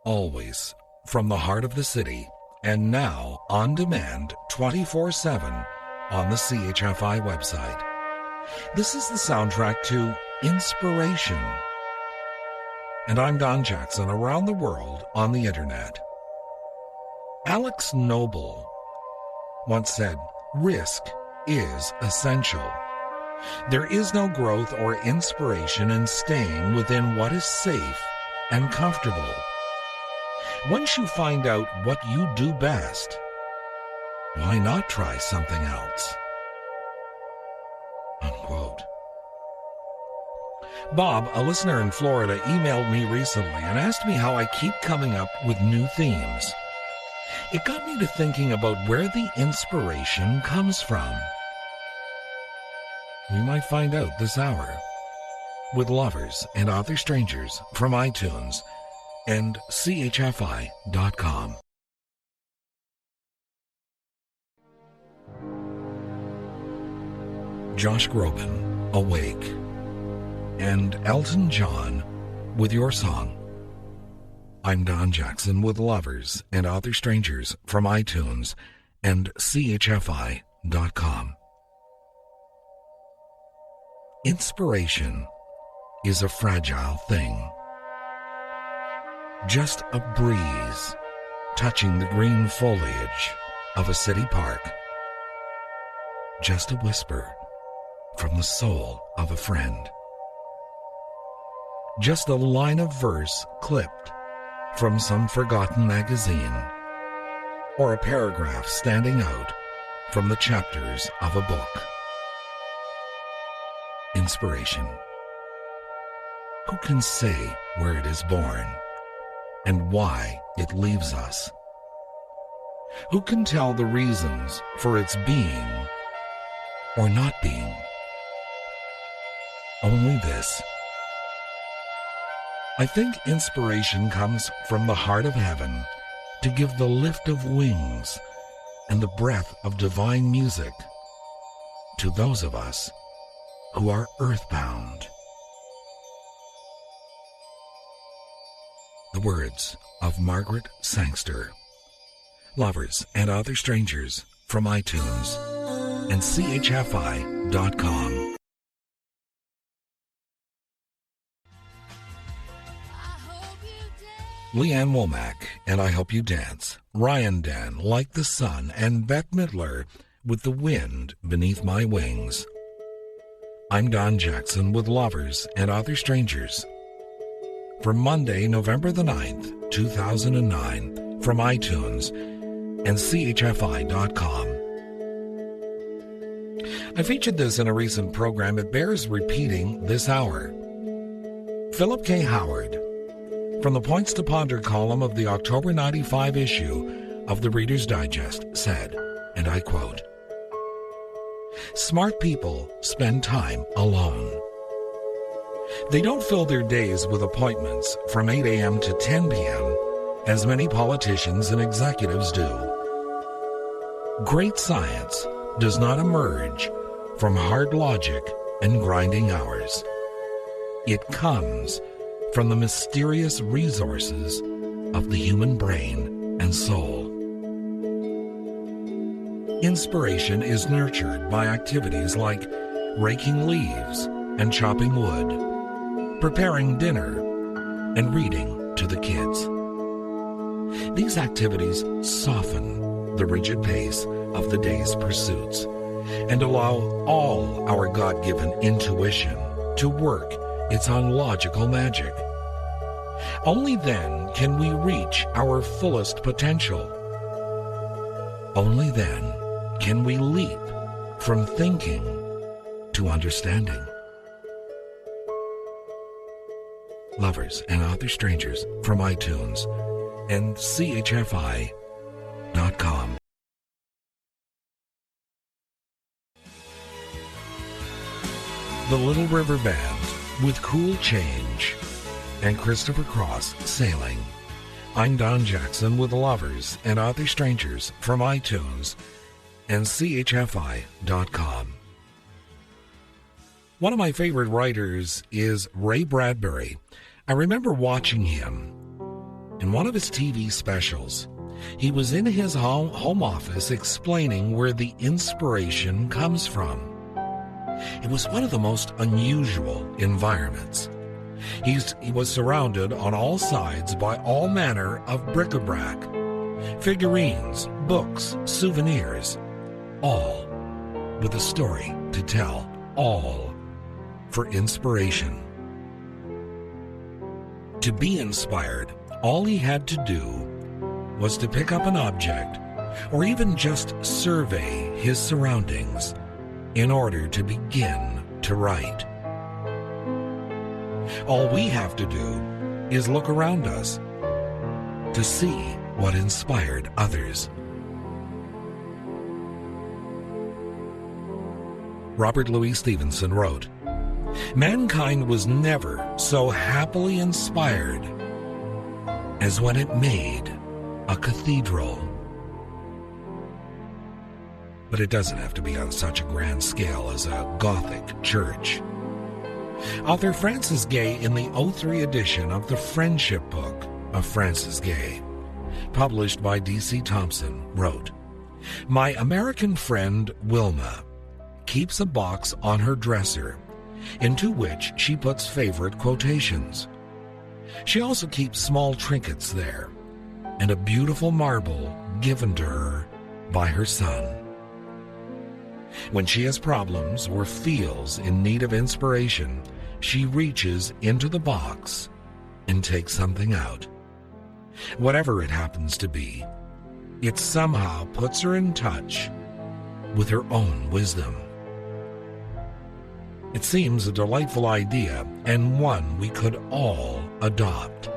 always from the heart of the city, and now on demand 24/7 on the CHFI website. This is the soundtrack to Inspiration. And I'm Don Jackson, around the world on the internet. Alex Noble once said, "Risk is essential. There is no growth or inspiration in staying within what is safe and comfortable. Once you find out what you do best, why not try something else?" Unquote. Bob, a listener in Florida, emailed me recently and asked me how I keep coming up with new themes. It got me to thinking about where the inspiration comes from. We might find out this hour with Lovers and Other Strangers from iTunes and CHFI.com. Josh Groban, Awake, and Elton John with your song. I'm Don Jackson with Lovers and Other Strangers from iTunes and CHFI.com. Inspiration is a fragile thing. Just a breeze touching the green foliage of a city park. Just a whisper from the soul of a friend. Just a line of verse clipped from some forgotten magazine, or a paragraph standing out from the chapters of a book. Inspiration. Who can say where it is born and why it leaves us? Who can tell the reasons for its being or not being? Only this. I think inspiration comes from the heart of heaven to give the lift of wings and the breath of divine music to those of us who are earthbound. The words of Margaret Sangster. Lovers and Other Strangers from iTunes and CHFI.com. Leanne Womack and I Hope You Dance. Ryan Dan, Like the Sun, and Bette Midler with The Wind Beneath My Wings. I'm Don Jackson with Lovers and Other Strangers. For Monday, November the 9th, 2009, from iTunes and CHFI.com. I featured this in a recent program. It bears repeating this hour. Philip K. Howard, from the Points to Ponder column of the October 95 issue of the Reader's Digest, said, and I quote, "Smart people spend time alone. They don't fill their days with appointments from 8 a.m. to 10 p.m., as many politicians and executives do. Great science does not emerge from hard logic and grinding hours. It comes from the mysterious resources of the human brain and soul. Inspiration is nurtured by activities like raking leaves and chopping wood, preparing dinner, and reading to the kids. These activities soften the rigid pace of the day's pursuits and allow all our God-given intuition to work its unlogical magic. Only then can we reach our fullest potential. Only then can we leap from thinking to understanding." Lovers and Other Strangers from iTunes and CHFI.com. The Little River Band with Cool Change and Christopher Cross Sailing. I'm Don Jackson with Lovers and Other Strangers from iTunes and CHFI.com. One of my favorite writers is Ray Bradbury. I remember watching him In one of his TV specials, he was in his home office explaining where the inspiration comes from. It was one of the most unusual environments. He was surrounded on all sides by all manner of bric-a-brac, figurines, books, souvenirs, all with a story to tell, all for inspiration. To be inspired, all he had to do was to pick up an object or even just survey his surroundings in order to begin to write. All we have to do is look around us to see what inspired others. Robert Louis Stevenson wrote, "Mankind was never so happily inspired as when it made a cathedral." But it doesn't have to be on such a grand scale as a Gothic church. Author Francis Gay, in the '03 edition of the Friendship Book of Francis Gay, published by D.C. Thompson, wrote, "My American friend Wilma keeps a box on her dresser into which she puts favorite quotations. She also keeps small trinkets there and a beautiful marble given to her by her son. When she has problems or feels in need of inspiration, she reaches into the box and takes something out. Whatever it happens to be, it somehow puts her in touch with her own wisdom. It seems a delightful idea and one we could all adopt.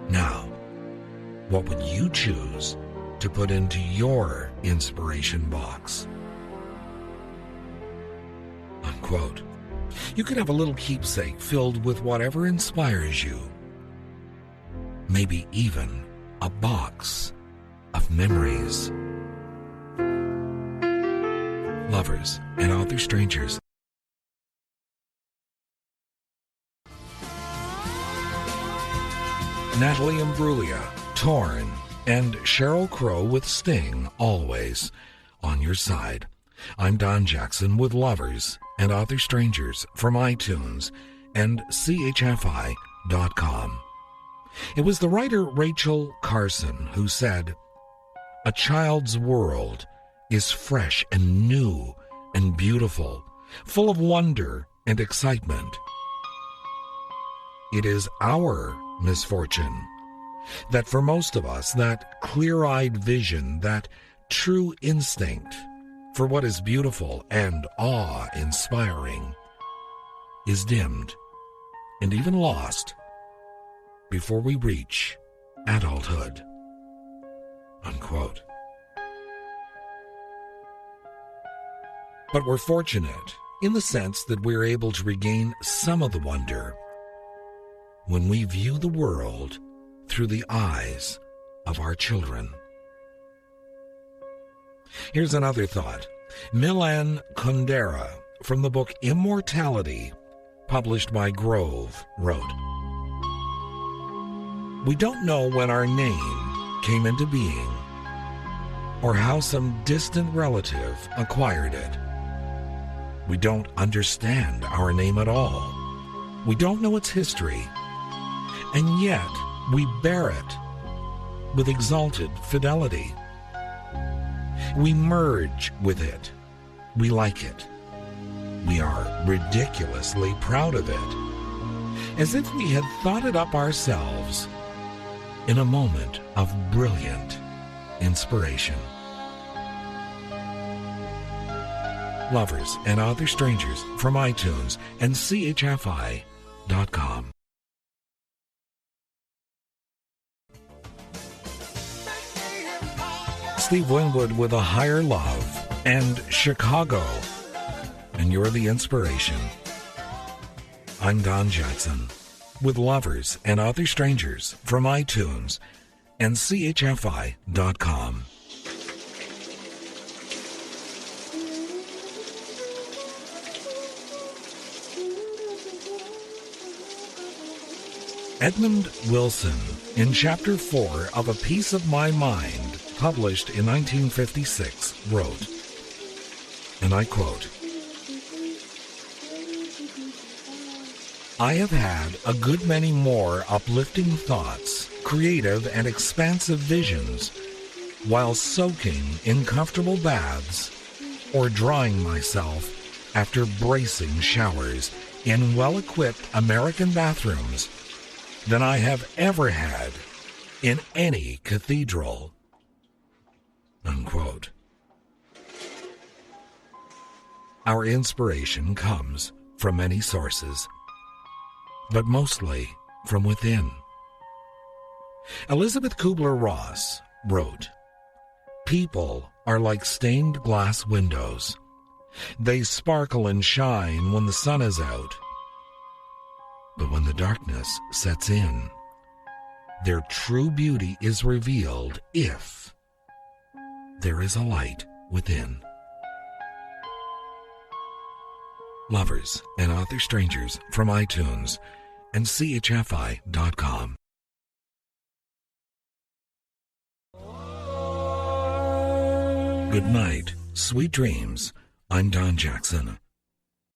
Now, what would you choose to put into your inspiration box?" Unquote. You could have a little keepsake filled with whatever inspires you. Maybe even a box of memories. Lovers and Other Strangers. Natalie Imbruglia, Torn, and Sheryl Crow with Sting, always on your side. I'm Don Jackson with Lovers and Other Strangers from iTunes and CHFI.com. It was the writer Rachel Carson who said, "A child's world is fresh and new and beautiful, full of wonder and excitement. It is our misfortune that for most of us, that clear-eyed vision, that true instinct for what is beautiful and awe-inspiring is dimmed and even lost before we reach adulthood." Unquote. But we're fortunate in the sense that we're able to regain some of the wonder when we view the world through the eyes of our children. Here's another thought. Milan Kundera, from the book Immortality, published by Grove, wrote, "We don't know when our name came into being or how some distant relative acquired it. We don't understand our name at all. We don't know its history, and yet we bear it with exalted fidelity. We merge with it. We like it. We are ridiculously proud of it, as if we had thought it up ourselves in a moment of brilliant inspiration." Lovers and Other Strangers from iTunes and CHFI.com. Steve Winwood with A Higher Love and Chicago, and you're the inspiration. I'm Don Jackson with Lovers and Other Strangers from iTunes and CHFI.com. Edmund Wilson, in Chapter 4 of A Piece of My Mind, published in 1956, wrote, and I quote, "I have had a good many more uplifting thoughts, creative and expansive visions, while soaking in comfortable baths or drying myself after bracing showers in well-equipped American bathrooms than I have ever had in any cathedral." Unquote. Our inspiration comes from many sources, but mostly from within. Elizabeth Kubler-Ross wrote, "People are like stained glass windows. They sparkle and shine when the sun is out. But when the darkness sets in, their true beauty is revealed if there is a light within." Lovers and Author Strangers from iTunes and chfi.com. Good night, sweet dreams. I'm Don Jackson.